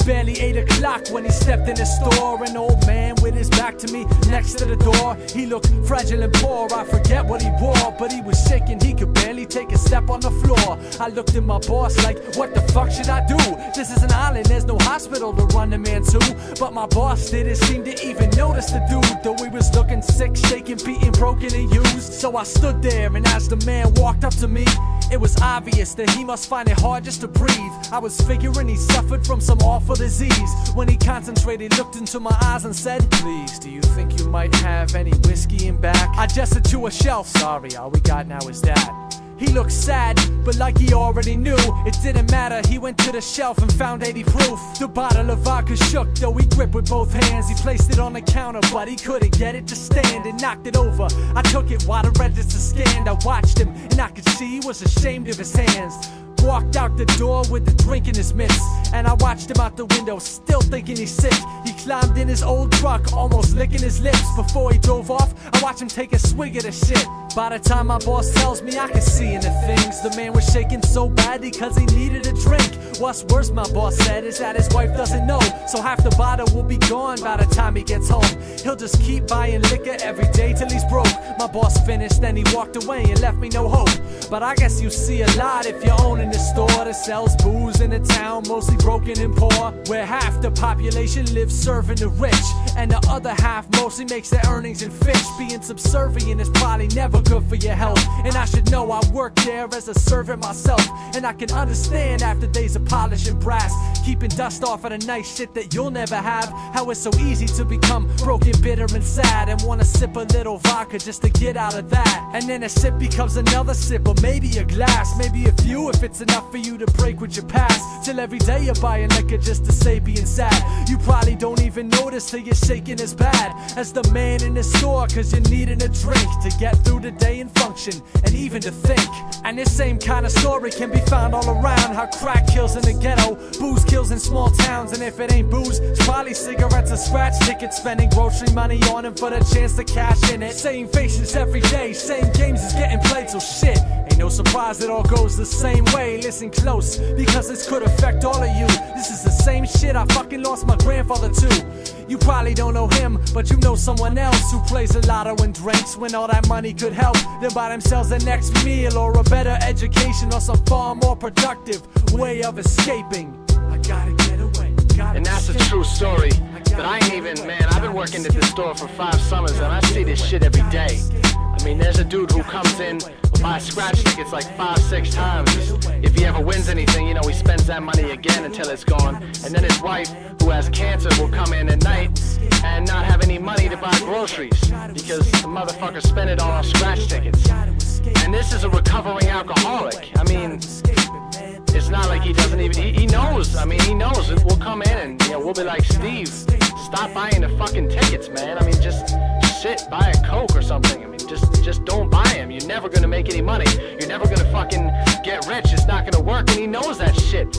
barely 8 o'clock when he stepped in the store. An old man with his back to me next to the door. He looked fragile and poor, I forget what he wore, but he was shaking, he could barely take a step on the floor. I looked at my boss like, what the fuck should I do? This is an island, there's no hospital to run the man to. But my boss didn't seem to even notice the dude, though he was looking sick, shaking, beaten, broken and used. So I stood there, and as the man walked up to me, it was obvious that he must find it hard just to breathe. I was figuring he suffered from some awful disease. When he concentrated, looked into my eyes and said, please, do you think you might have any whiskey in back? I gestured to a shelf. Sorry, all we got now is that. He looked sad, but like he already knew, it didn't matter. He went to the shelf and found 80 proof. The bottle of vodka shook, though he gripped with both hands. He placed it on the counter, but he couldn't get it to stand and knocked it over. I took it while the register scanned. I watched him, and I could see he was ashamed of his hands. Walked out the door with the drink in his mitts, and I watched him out the window, still thinking he's sick. He climbed in his old truck, almost licking his lips. Before he drove off, I watched him take a swig of the shit. By the time my boss tells me, I can see in the things. The man was shaking so badly cause he needed a drink. What's worse, my boss said, is that his wife doesn't know, so half the bottle will be gone by the time he gets home. He'll just keep buying liquor every day till he's broke. My boss finished, then he walked away and left me no hope. But I guess you see a lot if you're owning the store that sells booze in a town mostly broken and poor, where half the population lives serving the rich, and the other half mostly makes their earnings in fish. Being subservient is probably never good for your health, and I should know. I worked there as a servant myself, and I can understand after days of polishing brass, keeping dust off of the nice shit that you'll never have, how it's so easy to become broken, bitter and sad, and wanna sip a little vodka just to get out of that. And then a sip becomes another sip, or maybe a glass, maybe a few if it's enough for you to break with your past. Till every day you're buying liquor just to say being sad. You probably don't even notice till you're shaking as bad as the man in the store, cause you're needing a drink to get through the day and function, and even to think. And this same kind of story can be found all around, how crack kills in the ghetto, booze kills in small towns, and if it ain't booze, it's probably cigarettes or scratch tickets, spending grocery money on them for the chance to cash in it. Same faces every day, same games is getting played, so shit, ain't no surprise it all goes the same way. Listen close, because this could affect all of you. This is the same shit I fucking lost my grandfather to. You probably don't know him, but you know someone else who plays a lotto and drinks when all that money could help them buy themselves the next meal or a better education or some far more productive way of escaping. I gotta get away. And that's a true story. But I ain't even, man, I've been working at this store for 5 summers and I see this shit every day. I mean, there's a dude who comes in, will buy scratch tickets like 5-6 times. If he ever wins anything, you know, he spends that money again until it's gone. And then his wife, who has cancer, will come in at night and not have any money to buy groceries because the motherfucker spent it all on scratch tickets. And this is a recovering alcoholic. I mean, it's not like he doesn't even, he knows. I mean, he knows. We'll come in and, you know, we'll be like, Steve, stop buying the fucking tickets, man. I mean, just shit, buy a Coke or something. I mean, just don't buy them. You're never gonna make any money. You're never gonna fucking get rich. It's not gonna work, and he knows that shit.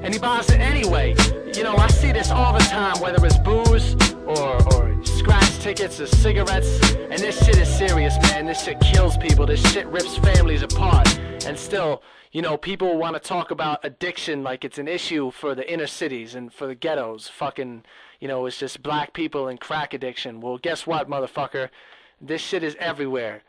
And he buys it anyway. You know, I see this all the time, whether it's booze or scratch tickets or cigarettes. And this shit is serious, man. This shit kills people. This shit rips families apart. And still, you know, people want to talk about addiction like it's an issue for the inner cities and for the ghettos. Fucking, you know, it's just black people and crack addiction. Well, guess what, motherfucker? This shit is everywhere.